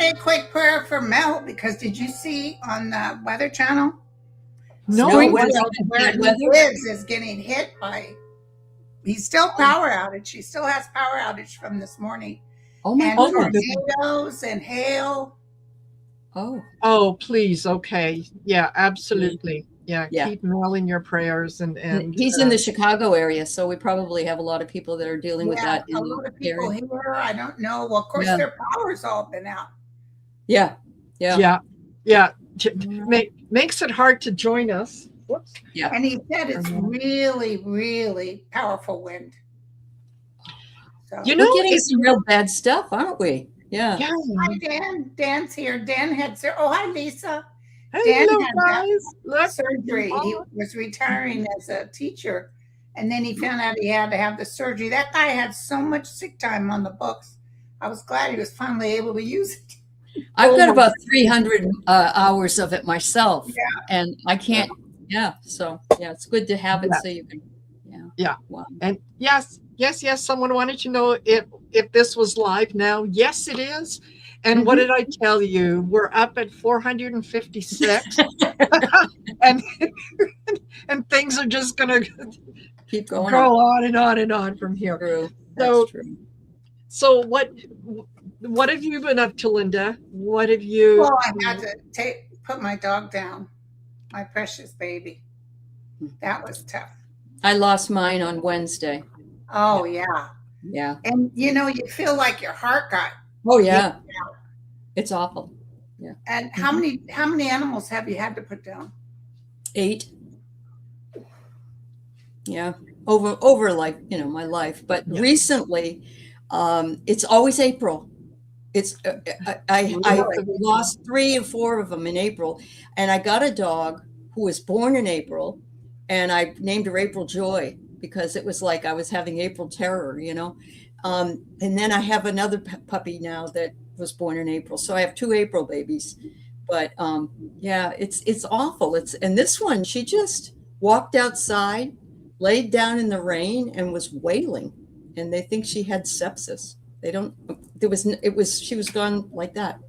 say a quick prayer for Mel? Because did you see on the Weather Channel? No, where he lives is getting hit by. He's still power outage. He still has power outage from this morning. Oh my and tornadoes and hail. Oh, please. Okay. Yeah, absolutely. Yeah. Keep Mel in your prayers. And he's in the Chicago area, so we probably have a lot of people that are dealing with that. A lot of people here. I don't know. Well, of course, their power's all been out. Yeah. Makes it hard to join us. Whoops. Yeah. And he said it's really, really powerful wind. So, we're getting some real bad stuff, aren't we? Yeah. Hi, Dan. Dan's here. Dan had hi, Lisa. Hello, Dan had surgery. He was retiring as a teacher, and then he found out he had to have the surgery. That guy had so much sick time on the books. I was glad he was finally able to use it. I've got about 300 hours of it myself, and I can't. Yeah, so it's good to have it so you can. Wow. And yes. Someone wanted to know if this was live now. Yes, it is. And what did I tell you? We're up at 456, and things are just going to keep going, go on and on and on from here. True. That's true. So what have you been up to, Linda? What have you? Well, I had to put my dog down, my precious baby. That was tough. I lost mine on Wednesday. Oh, yeah. Yeah. And, you feel like your heart got. Oh, yeah. It's awful. Yeah. And how many animals have you had to put down? 8. Yeah. Over like, my life. But recently, it's always April. I lost 3 or 4 of them in April. And I got a dog who was born in April, and I named her April Joy, because it was like I was having April terror, and then I have another puppy now that was born in April. So I have 2 April babies, but it's awful. And this one, she just walked outside, laid down in the rain, and was wailing, and they think she had sepsis. She was gone like that.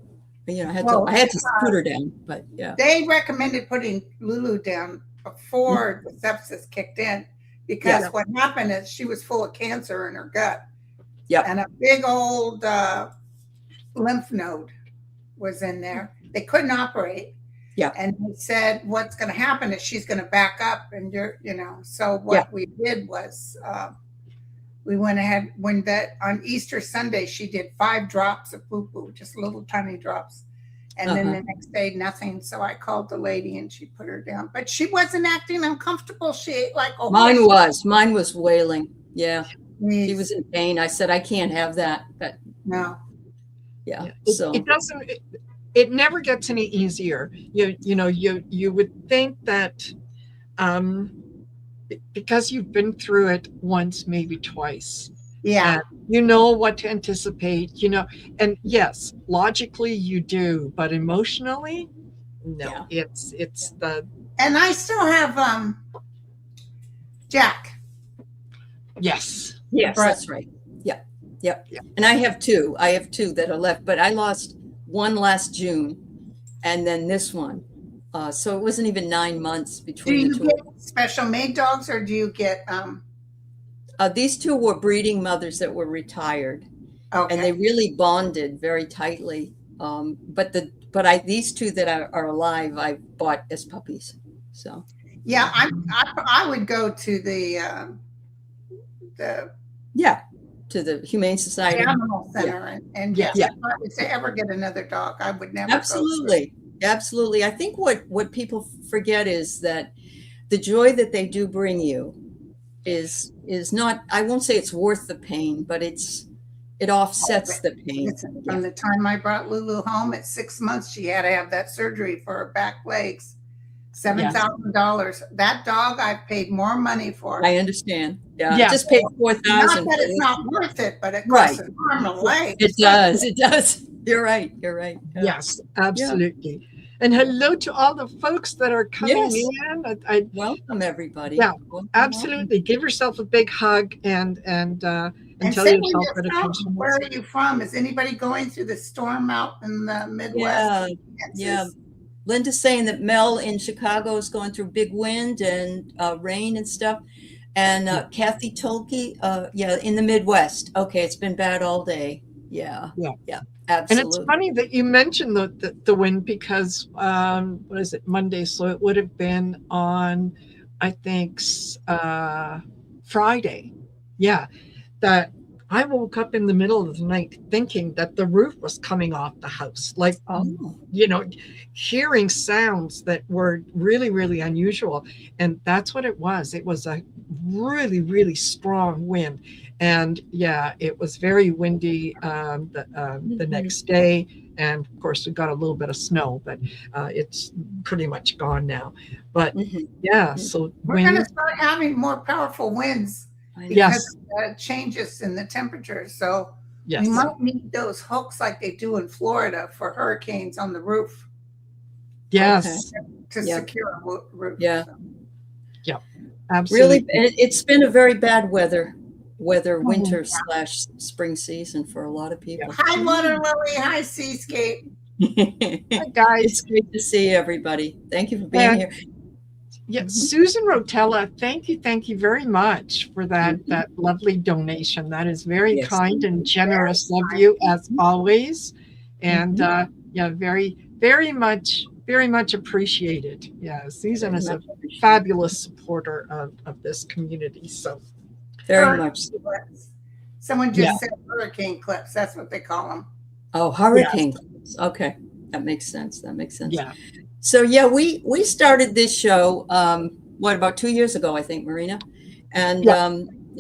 I had to put her down, but they recommended putting Lulu down before the sepsis kicked in. Because what happened is she was full of cancer in her gut. Yeah. And a big old lymph node was in there. They couldn't operate. Yeah. And he said, what's going to happen is she's going to back up. And so what we did was we went ahead on Easter Sunday, she did 5 drops of poo-poo, just little tiny drops. And then the next day, nothing. So I called the lady and she put her down. But she wasn't acting uncomfortable. She ate like a Mine was wailing. Yeah. She was in pain. I said, I can't have that. But no. Yeah. It doesn't. It never gets any easier. You would think that because you've been through it once, maybe twice. Yeah. You know what to anticipate, and yes, logically you do, but emotionally, no. Yeah. It's the. And I still have Jack. Yes. Yes, that's right. Yeah. Yep. Yeah. And I have 2. I have 2 that are left, but I lost one last June, and then this one. So it wasn't even 9 months between the 2. Do you get special made dogs, or do you get? These 2 were breeding mothers that were retired, and they really bonded very tightly. These 2 that are alive, I bought as puppies. So yeah, I would go to the to the Humane Society Animal Center, and if I ever get another dog, I would never. Absolutely. I think what people forget is that the joy that they do bring you is not, I won't say it's worth the pain, but it offsets the pain. From the time I brought Lulu home at 6 months, she had to have that surgery for her back legs. $7,000. That dog I've paid more money for. I understand. Yeah. I just paid $4,000. Not that it's not worth it, but it costs an arm and a leg. It does. You're right. Yeah. Yes, absolutely. Yeah. And hello to all the folks that are coming in. Welcome everybody. Yeah, absolutely. Give yourself a big hug and And until you Cindy, felt that attention where was. are you from? Is anybody going through the storm out in the Midwest? Yeah, Kansas? yeah. Linda's saying that Mel in Chicago is going through big wind and rain and stuff. And Kathy Tolke, yeah, in the Midwest. Okay, it's been bad all day. Yeah, Yeah. yeah, And it's absolutely. funny that you mentioned the wind because what is it, Monday? So it would have been on, I think, Friday. Yeah, that I woke up in the middle of the night thinking that the roof was coming off the house, like, Oh, you know, hearing sounds that were really, really unusual. And that's what it was. It was a really, really strong wind. And yeah, it was very windy the next day. And of course, we got a little bit of snow, but it's pretty much gone now. But yeah, so we're going to start having more powerful winds because yes, of the changes in the temperature. So yes, we might need those hooks like they do in Florida for hurricanes on the roof. yes, To secure a roof. Yeah. So. Yeah, absolutely. Really, it's been a very bad winter / spring season for a lot of people. Hi, Water Lily. Hi, Seascape. Hi, guys. It's great to see everybody. Thank you for being here. Yeah, Susan Rotella, thank you very much for that lovely donation. That is very kind and generous of you, as always. And yeah, very much appreciated. Yeah, Susan is a fabulous supporter of this community. So very much. Someone just said hurricane clips. That's what they call them. Oh, hurricane clips. Okay, that makes sense. Yeah. So yeah, we started this show about 2 years ago, I think, Marina, and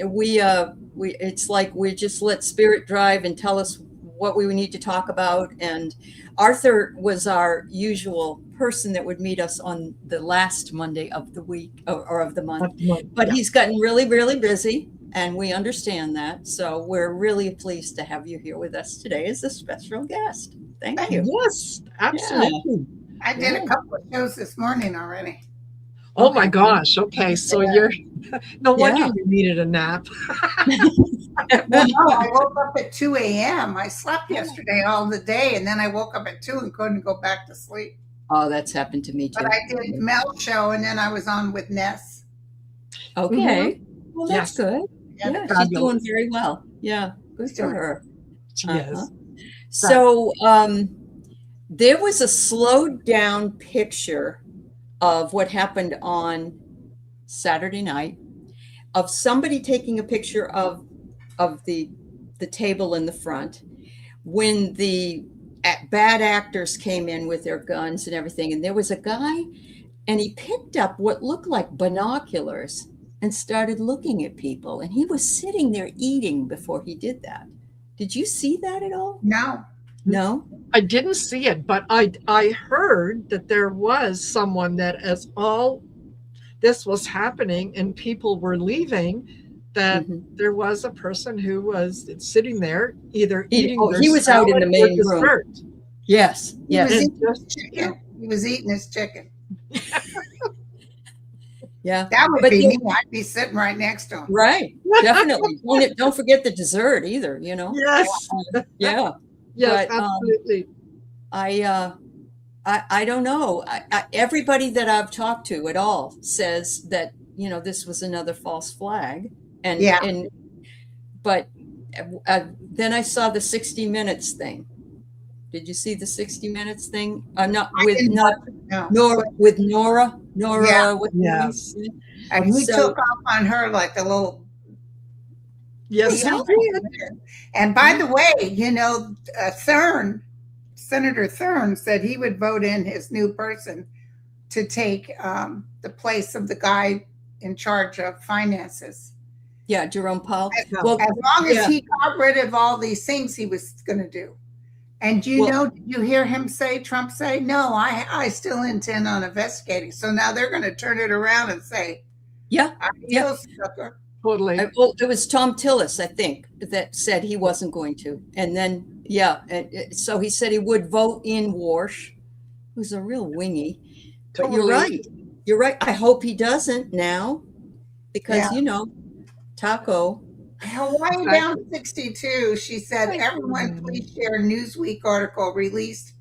we it's like we just let spirit drive and tell us what we need to talk about. And Arthur was our usual person that would meet us on the last Monday of the week or of the month, but he's gotten really, really busy, and we understand that. So we're really pleased to have you here with us today as a special guest. Thank you. Yes, absolutely. Yeah. I did a couple of shows this morning already. Oh my gosh. Okay. So you're no wonder you needed a nap. Well, no, I woke up at 2 a.m. I slept yesterday all the day, and then I woke up at 2 and couldn't go back to sleep. Oh, that's happened to me too. But I did Mel's show, and then I was on with Ness. Okay. Well, that's good. Yeah, she's doing very well. Yeah, good for her. She is. So there was a slowed down picture of what happened on Saturday night of somebody taking a picture of the table in the front when the bad actors came in with their guns and everything. And there was a guy, and he picked up what looked like binoculars and started looking at people. And he was sitting there eating before he did that. Did you see that at all? No, I didn't see it, but I heard that there was someone that, as all this was happening and people were leaving, that there was a person who was sitting there either eating. He was out in the main room. Yes. He was eating his chicken. Yeah, that would be me. I'd be sitting right next to him. Right, definitely. Don't forget the dessert either. You know. Yes. Yeah. Yes, but, absolutely. I don't know. Everybody that I've talked to at all says that this was another false flag, but then I saw the 60 Minutes thing. Did you see the 60 Minutes thing? With Nora. Yes. And he took off on her like a little. Yes, he did. And by the way, Senator Thurn said he would vote in his new person to take the place of the guy in charge of finances. Yeah, Jerome Powell. As long as he got rid of all these things he was going to do. And did you hear him Trump say, no, I still intend on investigating. So now they're going to turn it around and say, sucker. Totally. It was Tom Tillis, I think, that said he wasn't going to. And then, so he said he would vote in Warsh, who's a real wingy. But you're right. I hope he doesn't now, because, Taco Hawaii down 62. She said, everyone please share Newsweek article released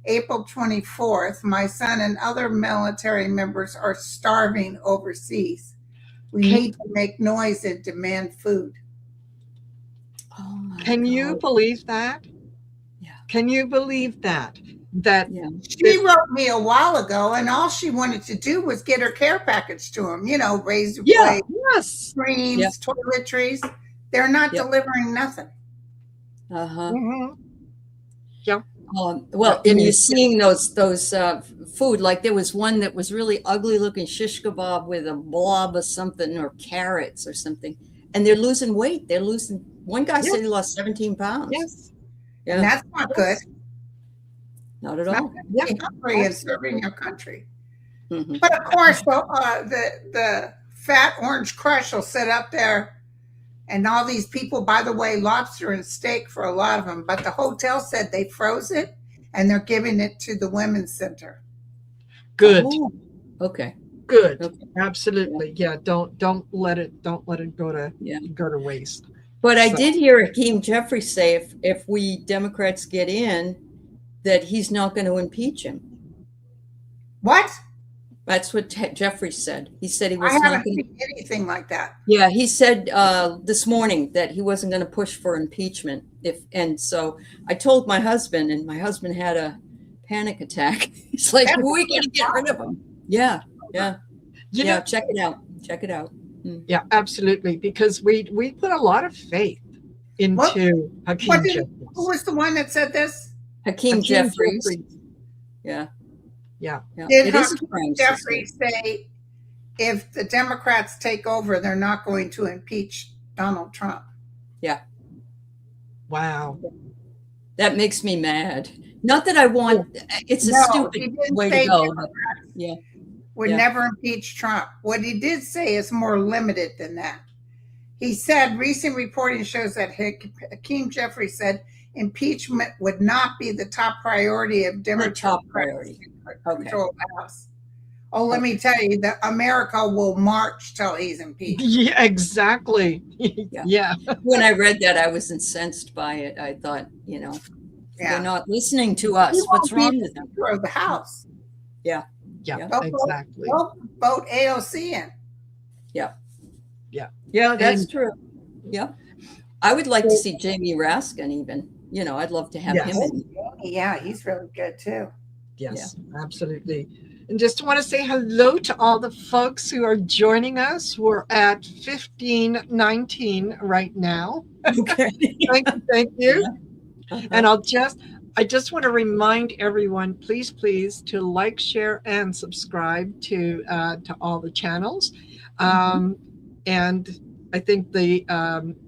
April 24th. My son and other military members are starving overseas. We need to make noise and demand food. Oh my Can God. you believe that? Yeah. Can you believe that? That she wrote me a while ago, and all she wanted to do was get her care package to him. You know, razor blades, creams, toiletries. They're not delivering nothing. Yeah. Well, and you're seeing those food, like there was one that was really ugly looking shish kebab with a blob of something or carrots or something, and they're losing weight. They're losing. One guy said he lost 17 pounds. Yes. Yeah. And that's not good. Not at all. Yeah, hungry and serving your country. But of course, the fat orange crush will sit up there, and all these people. By the way, lobster and steak for a lot of them. But the hotel said they froze it, and they're giving it to the women's center. Good. Oh, okay. Good. Okay. Absolutely. Yeah. Don't let it go to waste. But I did hear Hakeem Jeffries say if we Democrats get in, that he's not going to impeach him. What? That's what Jeffries said. He said he was not going to seen anything like that. Yeah, he said this morning that he wasn't going to push for impeachment. And so I told my husband, and my husband had a panic attack. He's like, "Who are we going to get rid of him?" Yeah. Check it out. Check it out. Yeah, absolutely. Because we put a lot of faith into Hakeem Jeffries. Who was the one that said this? Hakeem Jeffries. Yeah. Did Hakeem Jeffries say if the Democrats take over, they're not going to impeach Donald Trump? Yeah. Wow. That makes me mad. Not that I want. It's a stupid way to go. Would never impeach Trump. What he did say is more limited than that. He said recent reporting shows that Hakeem Jeffries said impeachment would not be the top priority of Democrats. Top priority. Control the House. Oh, let me tell you, that America will march till he's impeached. Yeah, exactly. Yeah. When I read that, I was incensed by it. I thought, they're not listening to us. What's wrong with them? Of the House. Yeah, exactly. Vote AOC in. Yeah, that's true. Yeah. I would like to see Jamie Raskin even. I'd love to have him in. Yeah, he's really good too. Yes, absolutely. And just want to say hello to all the folks who are joining us. We're at 1519 right now. Okay. Thank you. Yeah. And I just want to remind everyone, please, to like, share, and subscribe to all the channels. And I think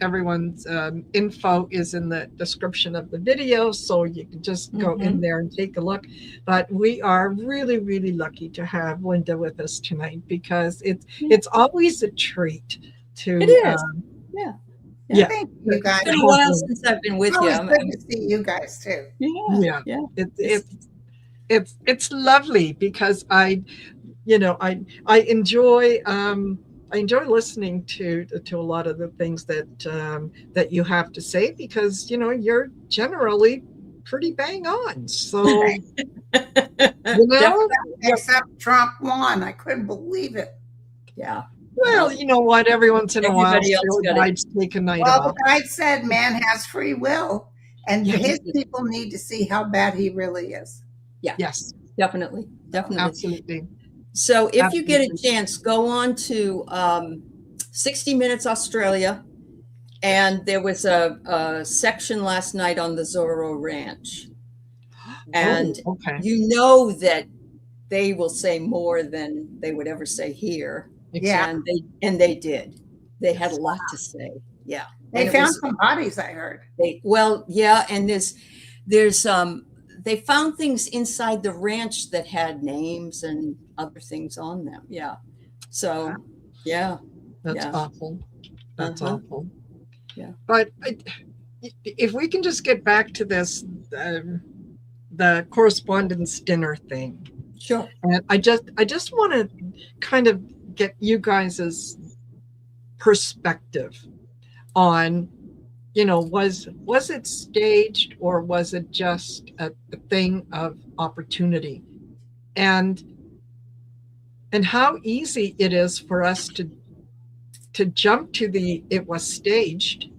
everyone's info is in the description of the video, so you can just go in there and take a look. But we are really, really lucky to have Linda with us tonight, because it's always a treat to. It is. Yeah. Thank you guys. It's been a while since I've been with you. It's good to see you guys too. Yeah. It's lovely, because I enjoy. I enjoy listening to a lot of the things that you have to say, because you're generally pretty bang on. So except Trump won, I couldn't believe it. Yeah. Well, you know what? Every once in a while, the guides take a night off. Well, the guide said man has free will, and his people need to see how bad he really is. Yeah. Yes. Definitely. Absolutely. So if you get a chance, go on to 60 Minutes Australia. And there was a section last night on the Zorro Ranch. And that they will say more than they would ever say here. Yeah. And they did. They had a lot to say. Yeah. They found some bodies, I heard. And there's they found things inside the ranch that had names and other things on them. Yeah. So, That's awful. That's awful. Yeah. But if we can just get back to this, the correspondence dinner thing. Sure. And I just want to kind of get you guys' perspective on, was it staged or was it just a thing of opportunity? And how easy it is for us to jump to the it was staged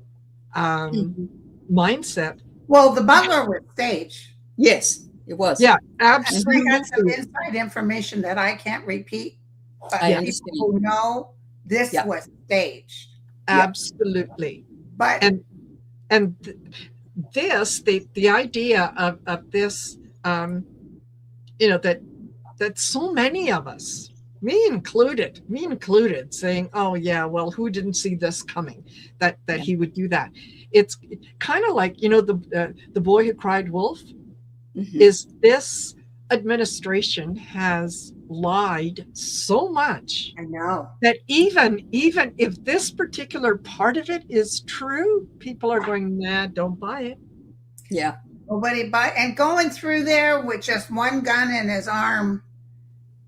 mindset. Well, the butler was staged. Yes, it was. Yeah, I absolutely. got some inside information that I can't repeat, but I people who know this was staged. Absolutely. But and this, the idea of this, that so many of us, me included, saying, oh yeah, well, who didn't see this coming, that he would do that. It's kind of like, the boy who cried wolf. Is this administration has lied so much, I know, that even if this particular part of it is true, people are going, nah, don't buy it. Yeah. Nobody buy, and going through there with just one gun in his arm.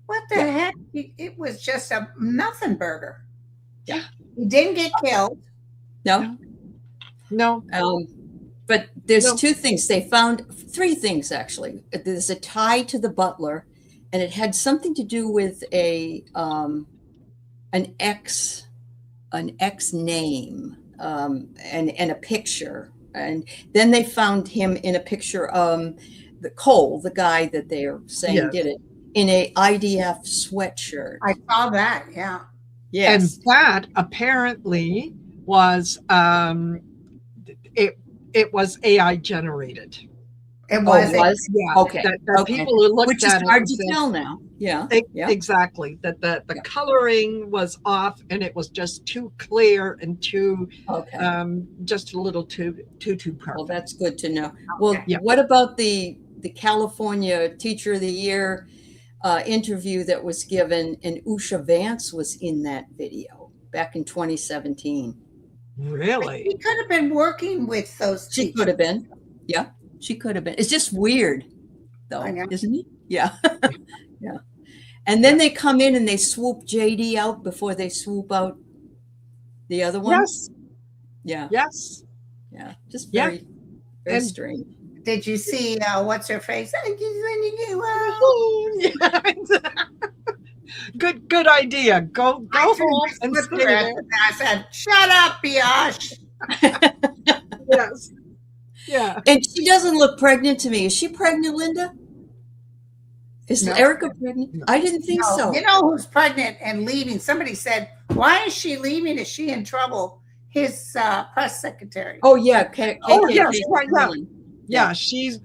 What the heck? It was just a nothing burger. Yeah. He didn't get killed. No. But there's two things. They found three things, actually. There's a tie to the butler, and it had something to do with an ex name, and a picture. And then they found him in a picture, the Cole, the guy that they're saying did it, in a IDF sweatshirt. I saw that, yeah. Yes. And that apparently was it was AI generated. It was. Yeah. Okay. That people who looked Which at is hard to tell now. Yeah. Exactly. That the coloring was off, and it was just too clear and too just a little too perfect. Well, that's good to know. Well, what about the California Teacher of the Year interview that was given, and Usha Vance was in that video back in 2017? Really? She could have been working with those teachers. She could have been. Yeah, she could have been. It's just weird, though, isn't it? Yeah. Yeah. And then they come in and they swoop JD out before they swoop out the other one. Yes. Yeah. Yes. Yeah. Just very strange. Did you see what's her face? Good idea. Go home and stay there. I said, "Shut up, Biash." Yes. Yeah. And she doesn't look pregnant to me. Is she pregnant, Linda? Is Erica pregnant? No. I didn't think so. You know who's pregnant and leaving? Somebody said, "Why is she leaving? Is she in trouble?" His press secretary. Oh yeah. Yeah, she's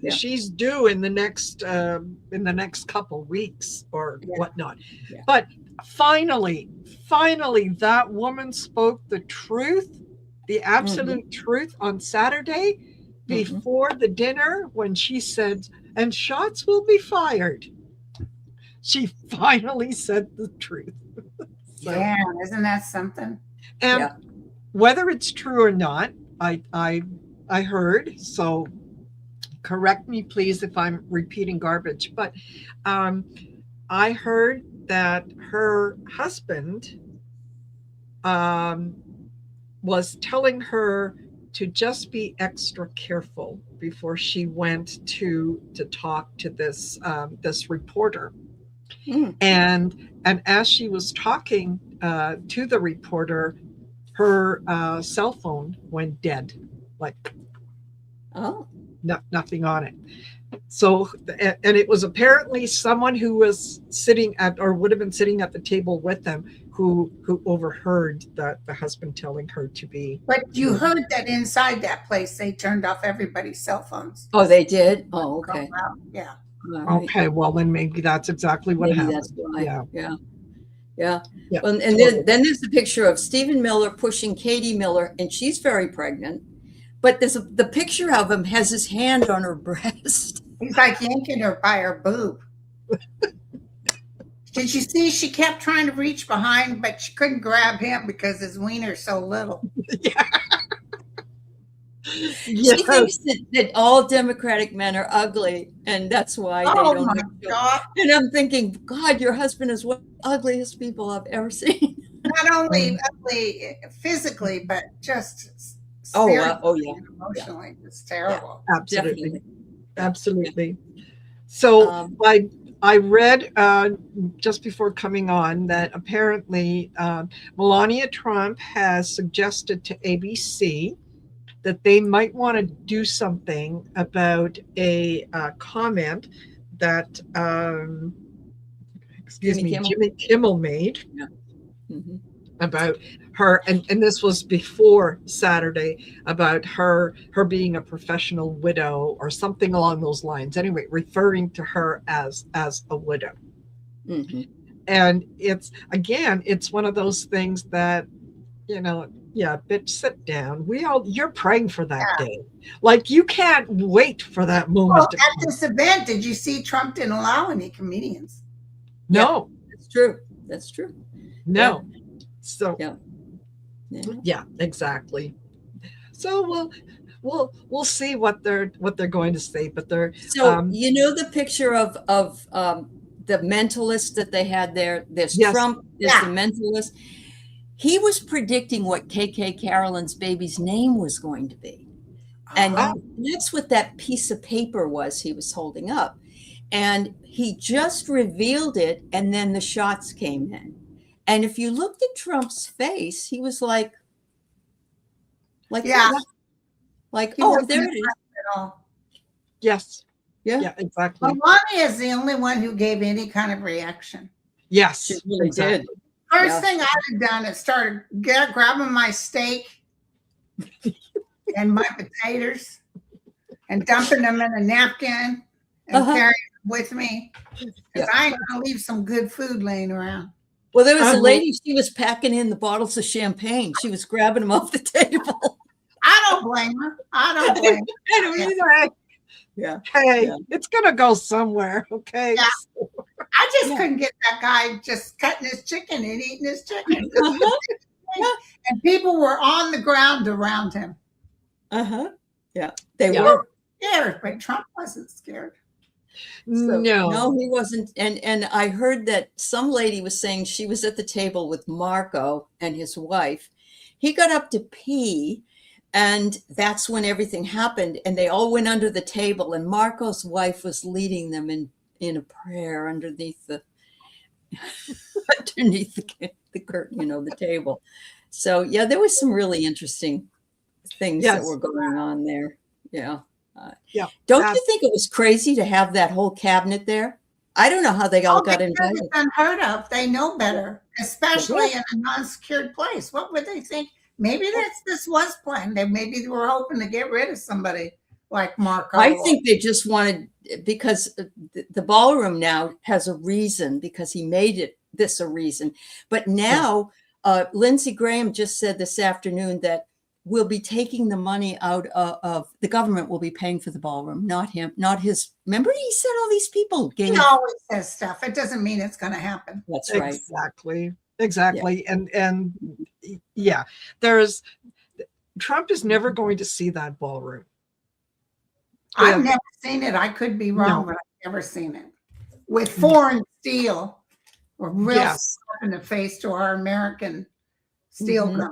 due in the next couple weeks or whatnot. Yeah. But finally, that woman spoke the truth, the absolute truth on Saturday before the dinner, when she said, "And shots will be fired." She finally said the truth. So, yeah, isn't that something? And whether it's true or not, I heard, so correct me please if I'm repeating garbage, but I heard that her husband was telling her to just be extra careful before she went to talk to this reporter. And as she was talking to the reporter, her cell phone went dead, like nothing on it. So, and it was apparently someone who was sitting at, or would have been sitting at the table with them, who overheard the husband telling her to be. But you heard that inside that place they turned off everybody's cell phones. Oh, they did? Oh, okay. Yeah. Right. Okay, well then maybe that's exactly what happened. That's why. Yeah. Well, and totally. then there's the picture of Stephen Miller pushing Katie Miller, and she's very pregnant. But the picture of him has his hand on her breast. He's like yanking her by her boob. Did you see? She kept trying to reach behind, but she couldn't grab him because his wiener's so little. She thinks that all Democratic men are ugly, and that's why they don't. My God. And I'm thinking, God, your husband is one of the ugliest people I've ever seen. Not only ugly physically, but just Oh, spiritually oh yeah, and emotionally. It's terrible. Absolutely. definitely. Absolutely. So Um, I read just before coming on that apparently Melania Trump has suggested to ABC that they might want to do something about a comment that, excuse Jimmy me, Kimmel. Jimmy Kimmel made Yeah. Mhm. about her, and this was before Saturday, about her being a professional widow or something along those lines. Anyway, referring to her as a widow. Mhm. And it's, again, it's one of those things that, yeah, bitch, sit down. You're praying for that Yeah. day. Like, you can't wait for that Well, moment to at come. this event, did you see Trump didn't allow any comedians? No, That's true. That's true. no. So Yeah. Yeah. yeah, exactly. So we'll see what they're going to say, but they're So you know the picture of the mentalist that they had there. There's yes, Trump. There's the mentalist. He was predicting what KK Carolyn's baby's name was going to be, and Oh. that's what that piece of paper was he was holding up. And he just revealed it, and then the shots came in. And if you looked at Trump's face, he was like Yeah. this. Like, He oh, wasn't there it is. at all. yes, Yeah, yeah, exactly. Melania is the only one who gave any kind of reaction. Yes, she really exactly. did. First Yeah. thing I'd have done is started grabbing my steak and my potatoes and dumping them in a napkin and carrying them with me, because I ain't gonna leave some good food laying around. Well, there was a lady, she was packing in the bottles of champagne. She was grabbing them off the table. I don't blame her. I don't blame her. I don't either. Yeah. Hey, Yeah. it's gonna go somewhere, okay? Yeah. I just couldn't get that guy just cutting his chicken and eating his chicken. And people were on the ground around him. Yeah, they Yeah. were. Scared, but Trump wasn't scared. So, No. no, he wasn't. And I heard that some lady was saying she was at the table with Marco and his wife. He got up to pee, and that's when everything happened. And they all went under the table, and Marco's wife was leading them in a prayer underneath the the curtain, the table. So yeah, there was some really interesting things that were going on there. Yeah. Yeah. Don't you think it was crazy to have that whole cabinet there? I don't know how they all got invited. It's unheard of. They know better, especially in a non-secured place. What would they think? Maybe this was planned. Maybe they were hoping to get rid of somebody like Marco. I think they just wanted, because the ballroom now has a reason, because he made this a reason. But now Lindsey Graham just said this afternoon that we'll be taking the money out of the government will be paying for the ballroom, not him, not his. Remember, he said all these people gave. He always says stuff. It doesn't mean it's going to happen. That's right. Exactly. Yeah. And yeah, Trump is never going to see that ballroom. I've never seen it. I could be wrong, but I've never seen it. With foreign steel, or real slap in the face to our American steel company.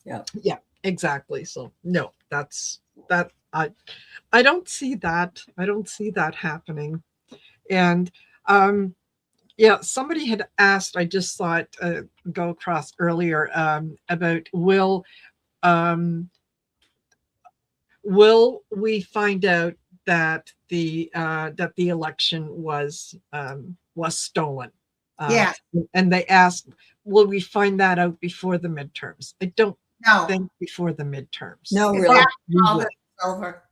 Yeah, exactly. So no, that's that. I don't see that. I don't see that happening. And yeah, somebody had asked, I just saw it go across earlier, about will we find out that the election was stolen? Yeah. And they asked, will we find that out before the midterms? I don't think before the midterms. No, really. All that's over.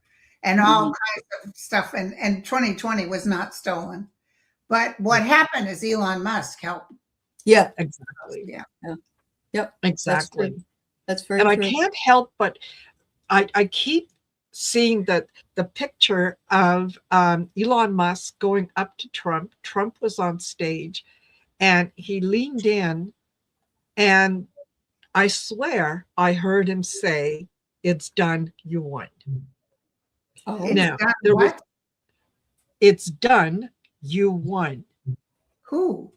And all kinds of stuff. And 2020 was not stolen. But what happened is Elon Musk helped. Yeah. Exactly. Yeah. Yep. Exactly. That's very true. I can't help but I keep seeing that the picture of Elon Musk going up to Trump. Trump was on stage and he leaned in, and I swear I heard him say, "It's done, you won." Oh, now, it's done, you won. Who?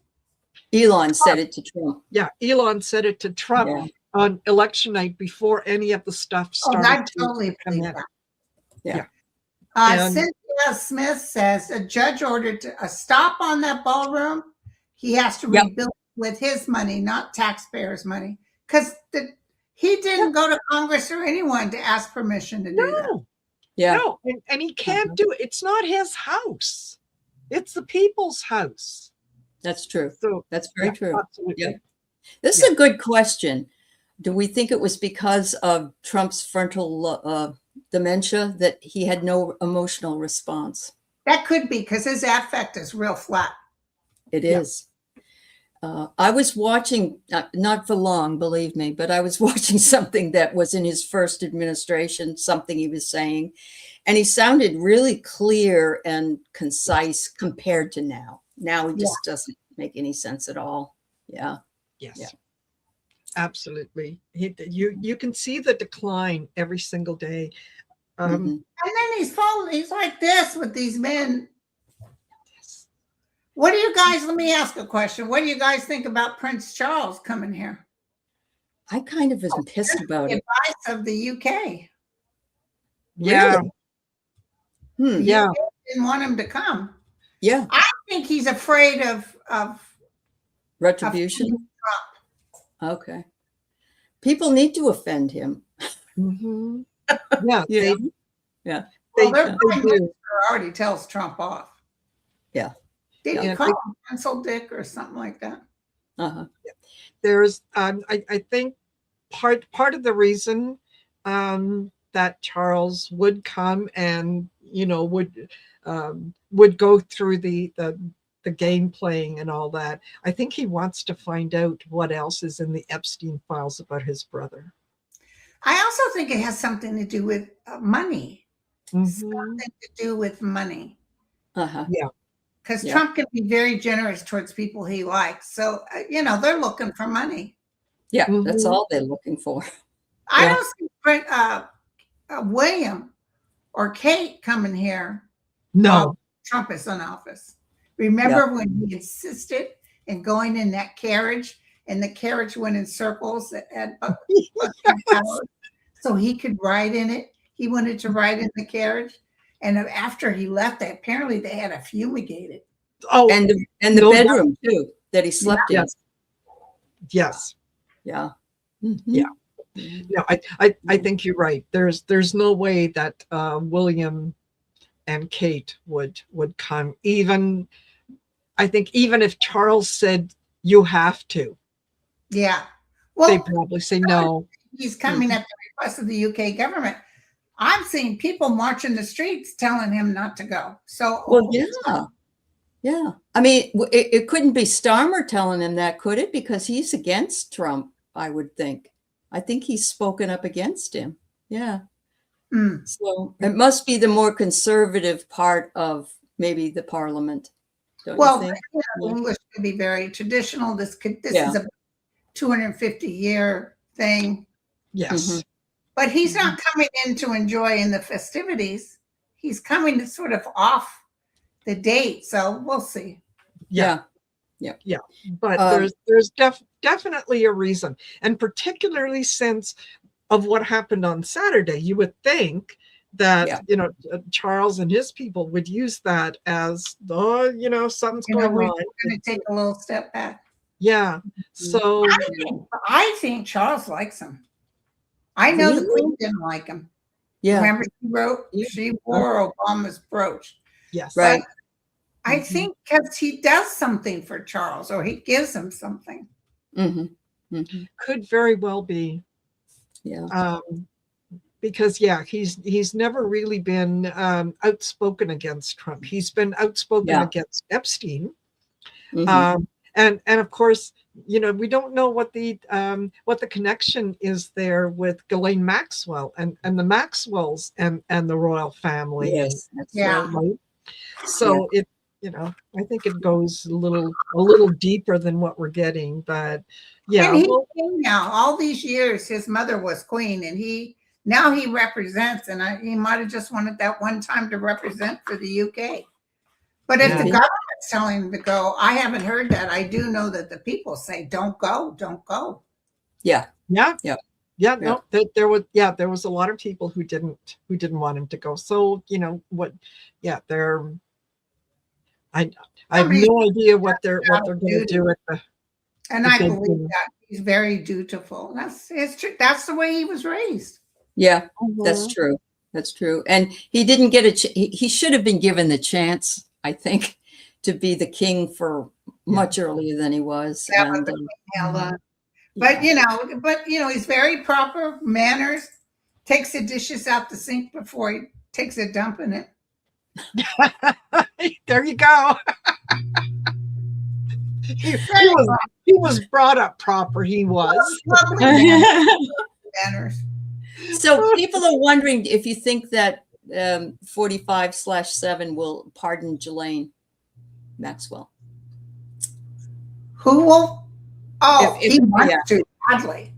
Elon said it to Trump. Yeah, Elon said it to Trump. on election night before any of the stuff Oh, started I to totally come believe in. that. Yeah. And- Cynthia Smith says a judge ordered a stop on that ballroom. He has to Yep. rebuild with his money, not taxpayers' money, because he didn't go to Congress or anyone to ask permission to do that. No, Yeah. no, and he can't do it. It's not his house. It's the people's house. That's true. So That's very true. absolutely. Yeah. This is a good question. Do we think it was because of Trump's frontal dementia that he had no emotional response? That could be because his affect is real flat. It is. I was watching, not for long, believe me, but I was watching something that was in his first administration, something he was saying, and he sounded really clear and concise compared to now. Now he just doesn't make any sense at all. Yeah. Yes. Yeah. Absolutely. You can see the decline every single day. And then he's like this with these men. What do you guys, let me ask a question. What do you guys think about Prince Charles coming here? I kind of am pissed about it. Advice of the UK. Yeah. Really? The UK didn't want him to come. Yeah. I think he's afraid of Retribution. Okay. People need to offend him. Mm-hmm. Yeah. Yeah. Well, their they prime do. minister already tells Trump off. Yeah. Did Yeah, you call him pencil dick or something like that? Uh-huh. There's I think part of the reason that Charles would come and would go through the game playing and all that. I think he wants to find out what else is in the Epstein files about his brother. I also think it has something to do with money. Mm-hmm. Something to do with money. Uh-huh. Yeah. Because Trump can be very generous towards people he likes. So, they're looking for money. Yeah, Mm-hmm. that's all they're looking for. I don't see William or Kate coming here. No. While Trump is in office. Remember when he insisted in going in that carriage and the carriage went in circles at Buckingham Palace so he could ride in it? He wanted to ride in the carriage. And after he left, apparently they had to fumigate it. Oh, and the bedroom too that he slept in. Yes. Yeah. Mm-hmm. Yeah. No, I think you're right. There's no way that William and Kate would come. I think even if Charles said you have to, yeah, well, they probably say no. He's coming at the request of the UK government. I'm seeing people marching the streets telling him not to go. So, yeah. I mean, it couldn't be Starmer telling him that, could it? Because he's against Trump, I would think. I think he's spoken up against him. Yeah. So it must be the more conservative part of maybe the parliament. Don't you think? English could be very traditional. This is a 250-year thing. Yes. Mm-hmm. But he's not coming in to enjoy in the festivities. He's coming to sort of off the date. So we'll see. Yeah. But there's definitely a reason. And particularly since of what happened on Saturday, you would think that, Charles and his people would use that as, something's going on. We're going to take a little step back. Yeah. So I think Charles likes him. I know the Queen didn't like him. Yeah. Remember she wore Obama's brooch. Yes. Right. But I think because he does something for Charles or he gives him something. Could very well be. Yeah. Because he's never really been outspoken against Trump. He's been outspoken against Epstein. And of course, we don't know what the connection is there with Ghislaine Maxwell and the Maxwells and the royal family. Yes, right. So I think it goes a little deeper than what we're getting, but And he's king now. All these years, his mother was queen, and now he represents, and he might have just wanted that one time to represent for the UK. But if the government's telling him to go, I haven't heard that. I do know that the people say, don't go, don't go. Yeah. Yeah. Yeah. Yeah, no, there was a lot of people who didn't want him to go. So, I have Somebody's no idea what they're got to going to do. do at the And the I big believe dinner. that he's very dutiful. It's true. That's the way he was raised. Yeah, that's Mhm. true. That's true. And he didn't get he should have been given the chance, I think, to be the king for much earlier than he was. Yeah, And but Mhm. But yeah. he's very proper manners. Takes the dishes out the sink before he takes a dump in it. There you go. He was brought up proper. He was. Lovely manners. So people are wondering if you think that 45/7 will pardon Ghislaine Maxwell. Who will? Oh, If he wants to badly.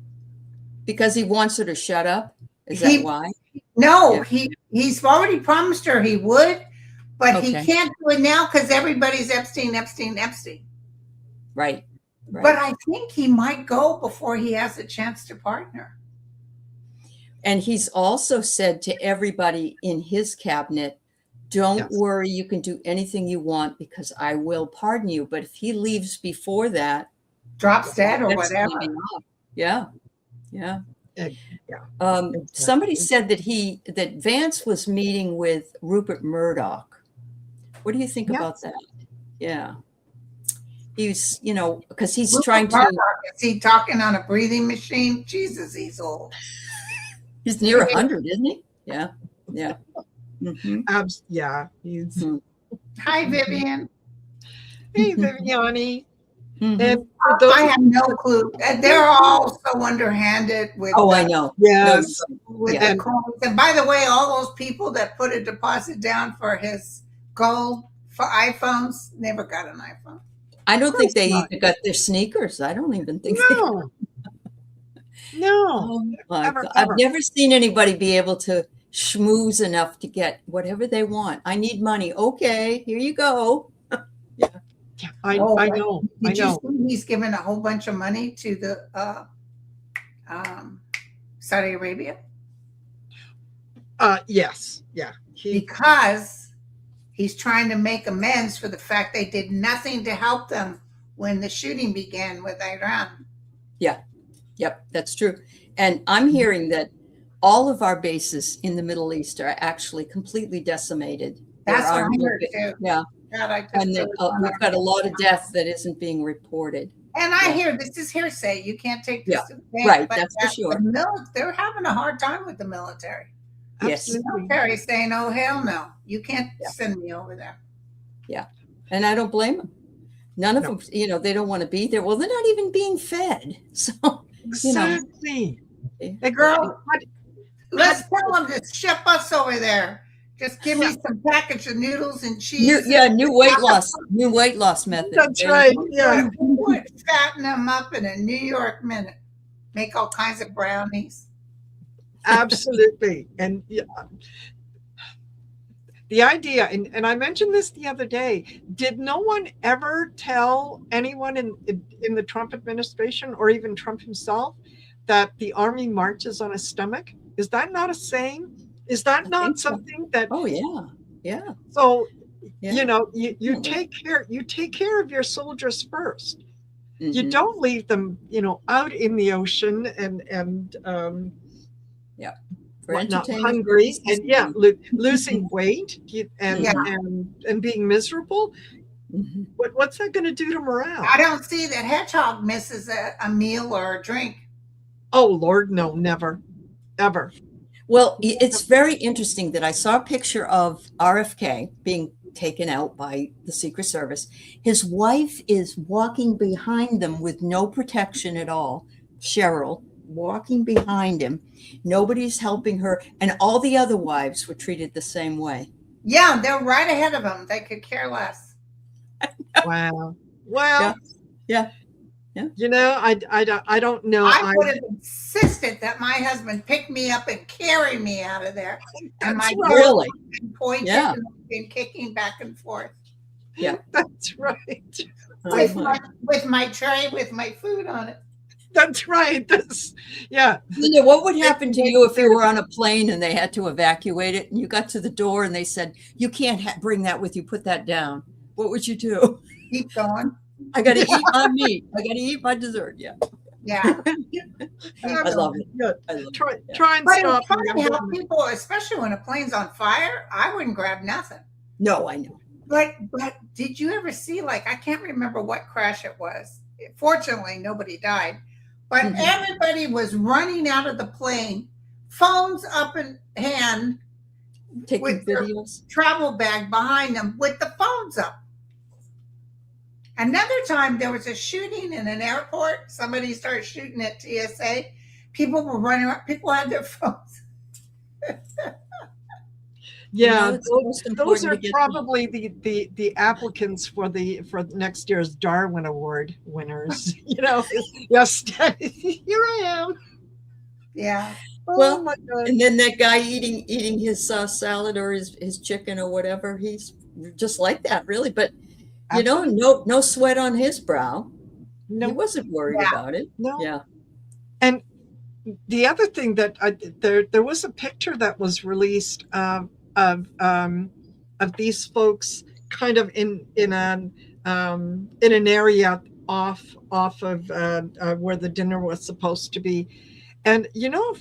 Because he wants her to shut up. Is that why? No, he's already promised her he would, but he Okay. can't do it now because everybody's Epstein. Right. But I think he might go before he has a chance to pardon her. And he's also said to everybody in his cabinet, don't worry, you can do anything you want because I will pardon you. But if he leaves before that, drops dead or that's whatever. gonna be off. Yeah. Exactly. Somebody said that Vance was meeting with Rupert Murdoch. What do you think about that? Yeah. He's, because he's Rupert trying to. Murdoch, is he talking on a breathing machine? Jesus, he's old. He's near 100, isn't he? Yeah. Yeah. Mm-hmm. Yeah. He's. Hi, Vivian. Hey, Viviani. Mm-hmm. And I have no clue. They're all so underhanded with. I know. Yes. With the coins. And by the way, all those people that put a deposit down for his gold for iPhones never got an iPhone. I don't think they even got their sneakers. I don't even think. No. No. I've never seen anybody be able to schmooze enough to get whatever they want. I need money. Okay, here you go. I know. Did you see he's given a whole bunch of money to the Saudi Arabia? Yes. Yeah. Because he's trying to make amends for the fact they did nothing to help them when the shooting began with Iran. Yeah. Yep, that's true. And I'm hearing that all of our bases in the Middle East are actually completely decimated. That's what I heard too. Yeah. And we've got a lot of death that isn't being reported. And I hear this is hearsay. You can't take this to the bank. Right, but that's for sure. They're having a hard time with the military. Yes. The military is saying, oh, hell no. You can't send me over there. Yeah. And I don't blame them. None of them, they don't want to be there. Well, they're not even being fed. So, exactly. The girl, let's tell them to ship us over there. Just give me some package of noodles and cheese. New weight loss method. That's right. Yeah. Fatten them up in a New York minute. Make all kinds of brownies. Absolutely. And the idea, and I mentioned this the other day, did no one ever tell anyone in the Trump administration or even Trump himself that the army marches on a stomach? Is that not a saying? Is that not something that? Oh yeah, yeah. So you take care of your soldiers first. Mm-hmm. You don't leave them out in the ocean and not hungry and losing weight and being miserable. Mm-hmm. What's that going to do to morale? I don't see that Hedgehog misses a meal or a drink. Oh Lord, no, never, ever. Well, it's very interesting that I saw a picture of RFK being taken out by the Secret Service. His wife is walking behind them with no protection at all. Cheryl walking behind him. Nobody's helping her. And all the other wives were treated the same way. Yeah, they're right ahead of him. They could care less. Wow. Well, yeah. I don't know. I would have insisted that my husband pick me up and carry me out of there. And my really pointing and kicking back and forth. Yeah, that's right. With my tray with my food on it. That's right. Yeah. Linda, what would happen to you if you were on a plane and they had to evacuate it and you got to the door and they said, you can't bring that with you, put that down? What would you do? Keep going. I got to eat my meat. I got to eat my dessert. Yeah. Yeah. I love it. Good. I love Try it. Yeah. and But stop. it's funny how people, especially when a plane's on fire, I wouldn't grab nothing. No, I know. But did you ever see, like, I can't remember what crash it was. Fortunately, nobody died. But everybody was running out of the plane, phones up in hand, Taking with their videos. travel bag behind them with the phones up. Another time there was a shooting in an airport. Somebody started shooting at TSA. People were running around. People had their phones. Yeah, Those those are probably the applicants for next year's Darwin Award winners. Yes, here I am. Yeah. Well, oh my God. And then that guy eating his salad or his chicken or whatever, he's just like that, really. But no sweat on his brow. No, he wasn't worried about it. No. Yeah. And the other thing that there was a picture that was released of these folks kind of in an area off of where the dinner was supposed to be. And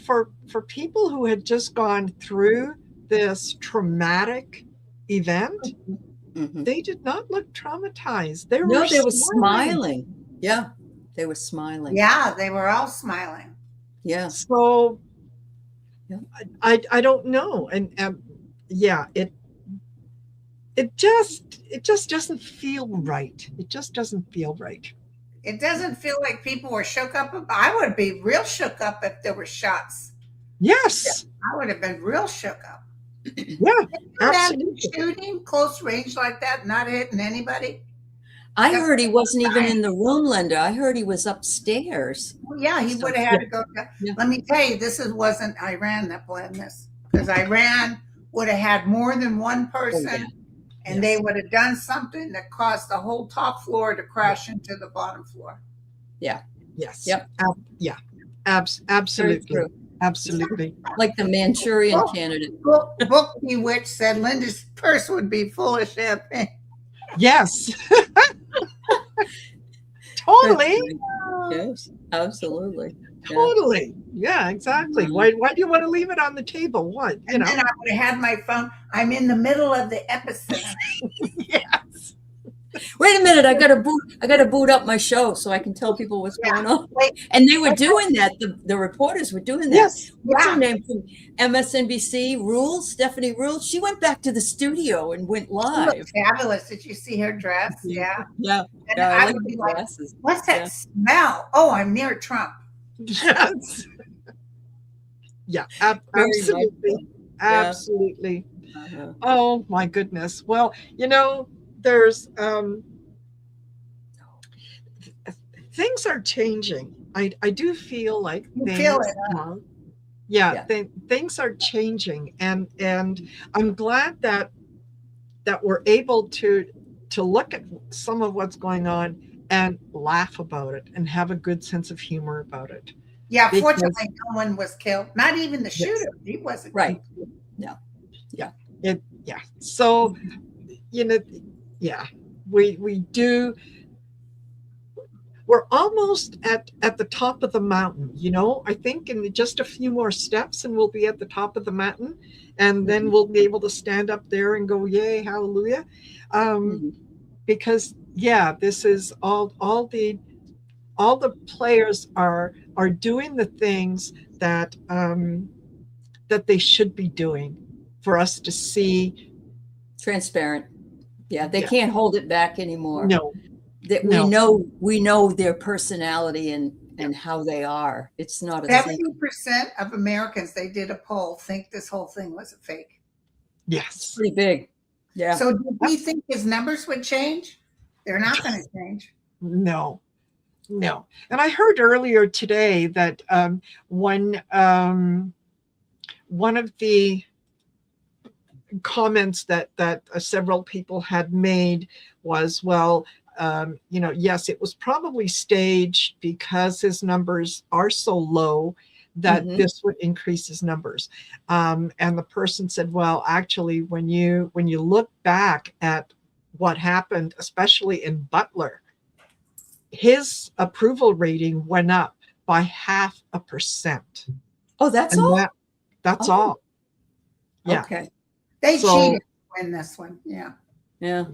for people who had just gone through this traumatic event, they did not look traumatized. They were smiling. Yeah, they were smiling. Yeah, they were all smiling. Yeah. So I don't know, and yeah, it just doesn't feel right. It just doesn't feel right. It doesn't feel like people were shook up. I would be real shook up if there were shots. Yes. I would have been real shook up. Yeah, absolutely. Shooting close range like that, not hitting anybody. I heard he wasn't even in the room, Linda. I heard he was upstairs. Well, yeah, he would have had to go. Let me tell you, wasn't Iran that planned this, because Iran would have had more than one person, and they would have done something that caused the whole top floor to crash into the bottom floor. Yeah. Yes. Yep. Yeah. Absolutely. Absolutely. Like the Manchurian candidate. Book Bewitched said Linda's purse would be full of champagne. Yes. Totally. Yes, absolutely. Totally. Yeah, exactly. Why do you want to leave it on the table? What? And then I would have had my phone. I'm in the middle of the epicenter. Yes. Wait a minute, I gotta boot up my show so I can tell people what's going on. And they were doing that. The reporters were doing that. Yes. What's her name from MSNBC? Stephanie Rules. She went back to the studio and went live. Fabulous. Did you see her dress? Yeah. Yeah. And I would be like, what's that smell? Oh, I'm near Trump. Yes. Yeah, absolutely. Absolutely. Oh my goodness. Well, there's things are changing. I do feel like things are changing, and I'm glad that we're able to look at some of what's going on and laugh about it and have a good sense of humor about it. Yeah, fortunately no one was killed. Not even the shooter. He wasn't right. No. Yeah. So we're almost at the top of the mountain. I think in just a few more steps and we'll be at the top of the mountain, and then we'll be able to stand up there and go, yay, hallelujah. Because this is all the players are doing the things that they should be doing for us to see. Transparent. Yeah, they can't hold it back anymore. No. We know their personality and how they are. It's not 70% of Americans, they did a poll, think this whole thing was a fake. Yes. It's pretty big. Yeah. So do we think his numbers would change? They're not going to change. No. And I heard earlier today that one of the comments that several people had made was, well, yes, it was probably staged because his numbers are so low that this would increase his numbers. And the person said, well, actually, when you look back at what happened, especially in Butler, his approval rating went up by 0.5%. Oh, that's And all? that's Oh, all. Yeah. okay. They So- cheated to win this one. Yeah. Yeah.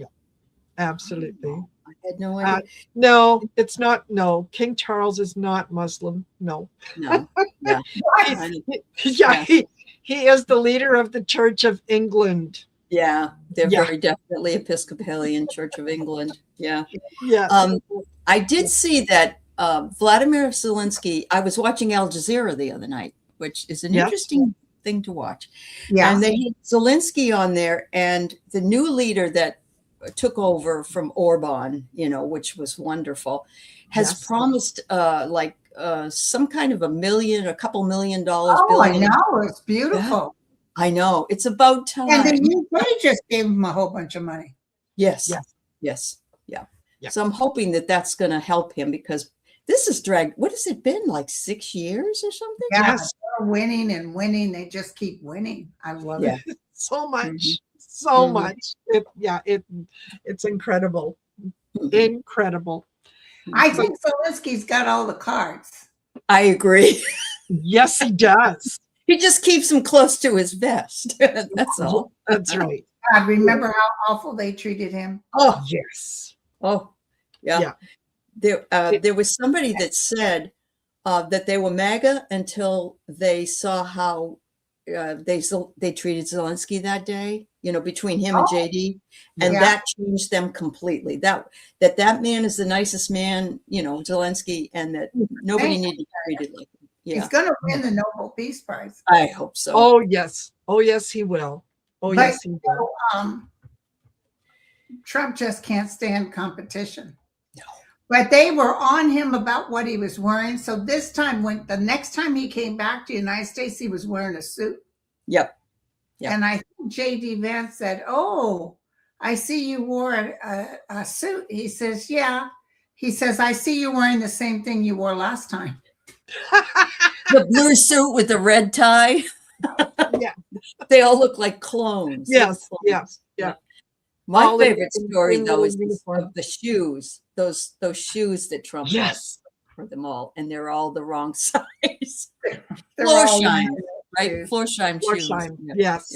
Absolutely. I had no idea. No, it's not. No, King Charles is not Muslim. No. No. Yeah. Yeah, he is the leader of the Church of England. Yeah. They're Yeah. very definitely Episcopalian Church of England. Yeah. Yeah. I did see that Vladimir Zelensky, I was watching Al Jazeera the other night, which is an interesting thing to watch. Yeah. And they had Zelensky on there, and the new leader that took over from Orban, which was wonderful, has promised some kind of a couple $1 million. Oh, I know. It's beautiful. Yeah. I know. It's about time. And the UK just gave him a whole bunch of money. Yes. Yeah. So I'm hoping that that's going to help him, because this has dragged, what has it been, like 6 years or something? Yeah, they're winning and winning. They just keep winning. I love it. So much. So much. It's incredible. Incredible. I think Zelensky's got all the cards. I agree. Yes, he does. He just keeps them close to his vest. That's all. That's right. God, remember how awful they treated him? Oh, yes. Oh, yeah. There was somebody that said that they were MAGA until they saw how they treated Zelensky that day, between him and JD, and that changed them completely. That man is the nicest man, Zelensky, and that nobody needed to be treated like him. Yeah. He's going to win the Nobel Peace Prize. I hope so. Oh, yes. Oh, yes, he will. Oh, yes, he will. Trump just can't stand competition. No. But they were on him about what he was wearing. So this time, the next time he came back to the United States, he was wearing a suit. Yep. And I think JD Vance said, "Oh, I see you wore a suit." He says, "Yeah." He says, "I see you wearing the same thing you wore last time." The blue suit with the red tie. Yeah. They all look like clones. Yes. Yeah. My all favorite story, though, is uniform. of the shoes. Those shoes that Trump has for them all, and they're all the wrong size. Florsheim, right? Florsheim shoes. Yes.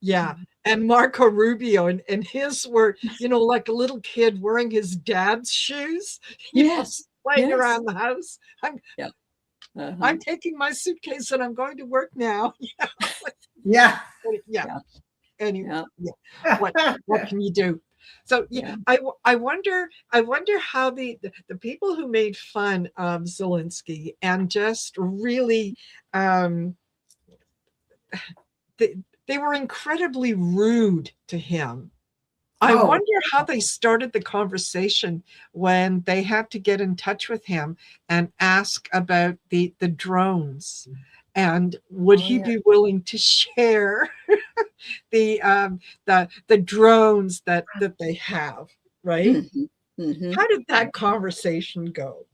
Yeah. And Marco Rubio and his were, like a little kid wearing his dad's shoes. Yes. Playing around the house. I'm Uh-huh. taking my suitcase and I'm going to work now. Yeah. Anyway, what can you do? So I wonder how the people who made fun of Zelensky and just really they were incredibly rude to him. I wonder how they started the conversation when they had to get in touch with him and ask about the drones, and would he be willing to share the drones that they have, right? Mm-hmm. How did that conversation go?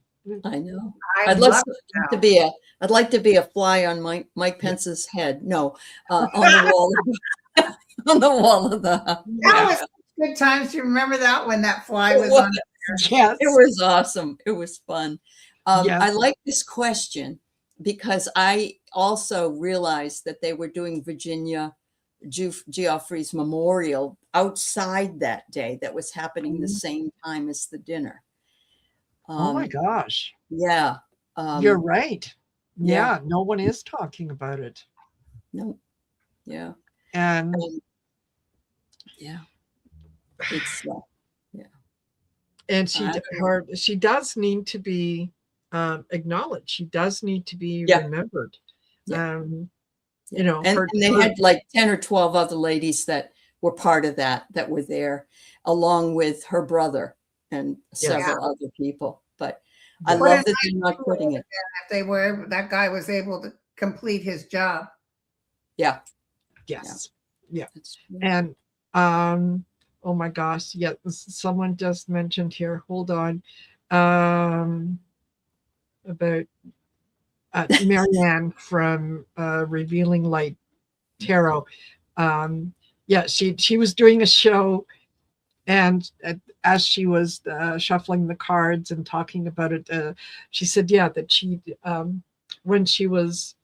I know. I'd like to be a fly on Mike Pence's head. No, on the wall. On the wall of the house. That was good times. You remember that when that fly was on it? Yes. It was awesome. It was fun. Yes. I like this question because I also realized that they were doing Virginia Geoffrey's memorial outside that day. That was happening the same time as the dinner. Oh my gosh. Yeah. You're right. Yeah. No one is talking about it. No. Yeah. And it's and she does need to be acknowledged. She does need to be remembered. And they had like 10 or 12 other ladies that were part of that were there, along with her brother and several other people. But I love that they're not putting it. If that guy was able to complete his job. Yeah. Yes. Yeah. And oh my gosh, yeah, someone just mentioned here. Hold on. About Marianne from Revealing Light Tarot. Yeah, she was doing a show, and as she was shuffling the cards and talking about it, she said, yeah, that she when she was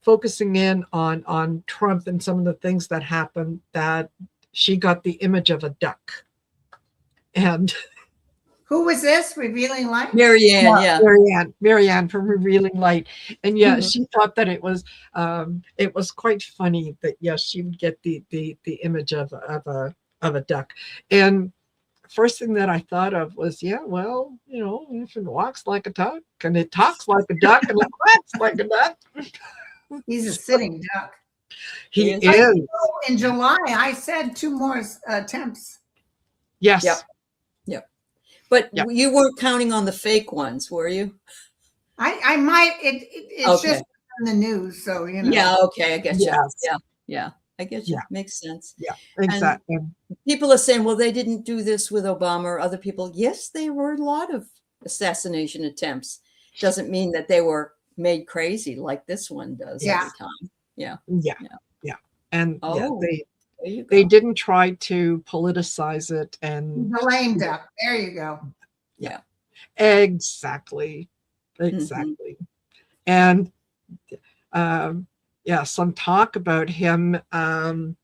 focusing in on Trump and some of the things that happened, that she got the image of a duck. And Who was this? Revealing Light? Marianne, yeah. Marianne from Revealing Light. And yeah, she thought that it was quite funny that yes, she would get the image of a duck. And first thing that I thought of was, yeah, well, you know, if it walks like a duck and it talks like a duck and it quacks like a duck. He's a sitting duck. He is. In July, I said 2 more attempts. Yes. Yep. But you weren't counting on the fake ones, were you? I might. It's Okay. just in the news, so you know. Yeah. Okay. I get you. Yes. Yeah. I get you. Yeah. Makes sense. Yeah. Exactly. And people are saying, well, they didn't do this with Obama or other people. Yes, there were a lot of assassination attempts. Doesn't mean that they were made crazy like this one does every time. Yeah. And they didn't try to politicize it. And the lame duck. There you go. Yeah. Exactly. And some talk about him having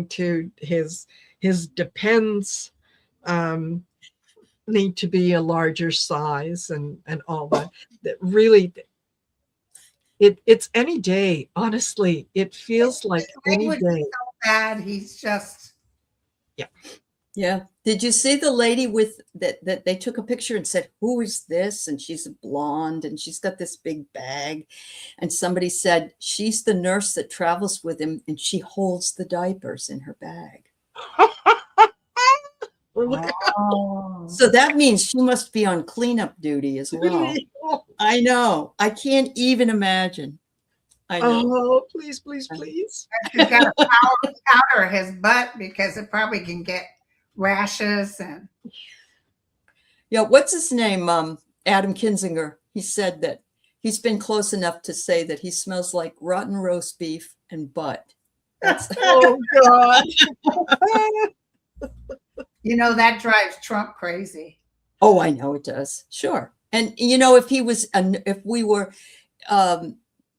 to his depends need to be a larger size and all that. That really it's any day, honestly. It feels like any day. So bad. He's just Yeah. Did you see the lady with that they took a picture and said, who is this? And she's a blonde and she's got this big bag. And somebody said, she's the nurse that travels with him and she holds the diapers in her bag. oh. So that means she must be on cleanup duty as well. I know. I can't even imagine. I know. Oh, please. He's got to powder his butt because it probably can get rashes and. Yeah, what's his name? Adam Kinzinger. He said that he's been close enough to say that he smells like rotten roast beef and butt. Oh God. You know, that drives Trump crazy. Oh, I know it does. Sure. And you know, if we were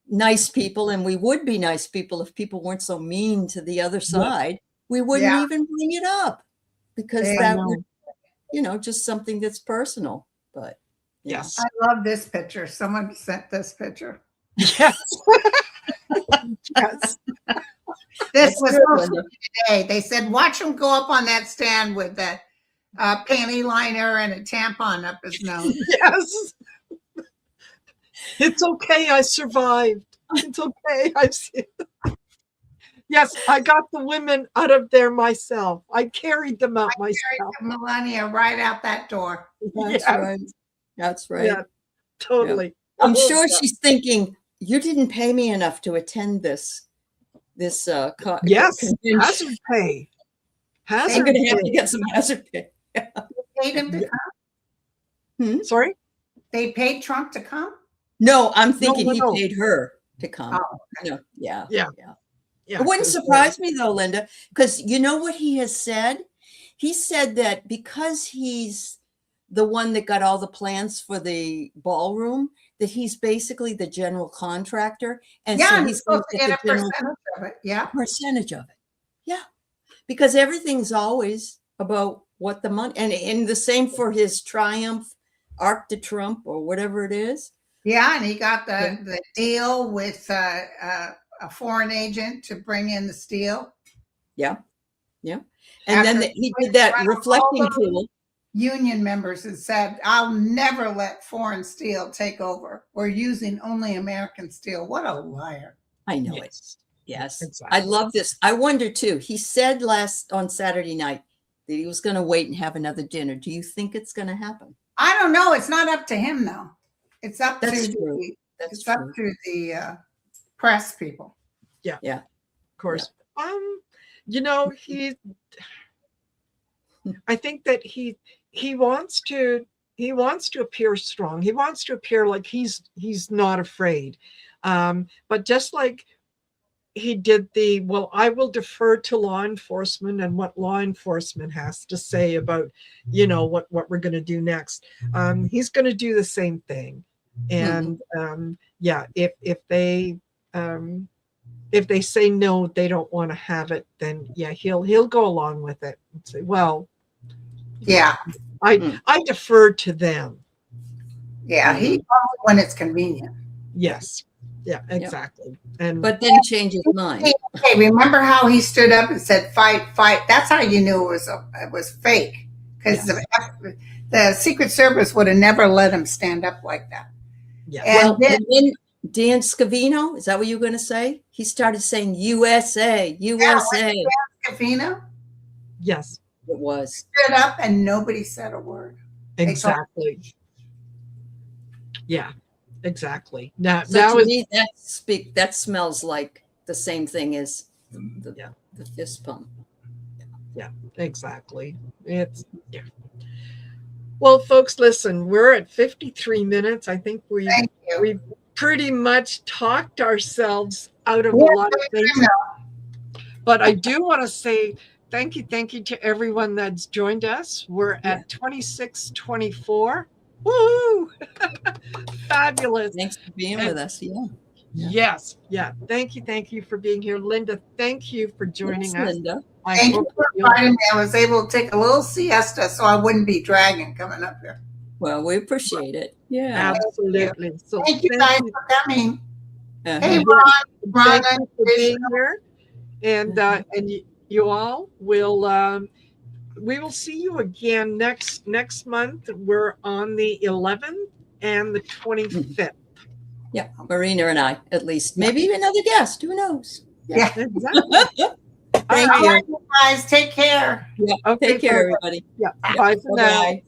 nice people, and we would be nice people if people weren't so mean to the other side, we wouldn't even bring it up because that would, you know, just something that's personal. But yes, I love this picture. Someone sent this picture. Yes. Yes. This was today. They said, watch him go up on that stand with that panty liner and a tampon up his nose. Yes. It's okay. I survived. It's okay. I've seen it. Yes, I got the women out of there myself. I carried them out myself. Carried Melania right out that door. That's right. That's right. Yeah, totally. Yeah. I'm sure she's thinking, you didn't pay me enough to attend this yes, convention. hazard pay. I'm going to have to get some hazard pay. They paid him to come? Sorry? They paid Trump to come? No, I'm thinking he paid her to come. Oh, okay. No, yeah. Yeah, It wouldn't surprise me though, Linda, because you know what he has said? He said that because he's the one that got all the plans for the ballroom, that he's basically the general contractor. And so he's supposed to get a percentage of it. Yeah. Percentage of it. Yeah. Because everything's always about what the money, and the same for his Triumph Arc de Trump or whatever it is. Yeah, and he got the deal with a foreign agent to bring in the steel. Yeah. And then he did that reflecting pool. Union members and said, I'll never let foreign steel take over. We're using only American steel. What a liar. I know it. Yes. Exactly. I love this. I wonder too. He said on Saturday night that he was going to wait and have another dinner. Do you think it's going to happen? I don't know. It's not up to him though. It's up That's to true. up to the press people. Yeah. Of course. You know, I think that he wants to appear strong. He wants to appear like he's not afraid. But just like he did I will defer to law enforcement and what law enforcement has to say about, you know, what we're going to do next. He's going to do the same thing. And yeah, if they say no, they don't want to have it, then yeah, he'll go along with it and say, well, yeah, I defer to them. yeah, he only when it's convenient. Yes. Yeah, exactly. And but then change his mind. Hey, remember how he stood up and said, "Fight, fight"? That's how you knew it was fake, because the Secret Service would have never let him stand up like that. Yeah. And And then Dan Scavino, is that what you were going to say? He started saying USA, USA. Dan Scavino yes, It was. stood up and nobody said a word. exactly. Yeah, exactly. Now So to me, that smells like the same thing as the fist pump. Yeah, exactly. It's Well, folks, listen, we're at 53 minutes. I think we've pretty much talked ourselves out of a lot of things. But I do want to say thank you to everyone that's joined us. We're at 2624. Woo! Fabulous. Thanks for being with us. Yeah. Yes. Yeah. Thank you for being here. Linda, thank you for joining us. Linda. Thank you for inviting me. I was able to take a little siesta so I wouldn't be dragging coming up here. Well, we appreciate it. Yeah. Absolutely. So thank you guys for coming. Hey, Ron, thank you for being here. And you all will we will see you again next month. We're on the 11th and the 25th. Yeah, Marina and I, at least. Maybe another guest. Who knows? Yeah. Exactly. Thank All you. right, you guys. Take care. Yeah. Okay, Take care, everybody. Yeah. Bye for now. Bye-bye.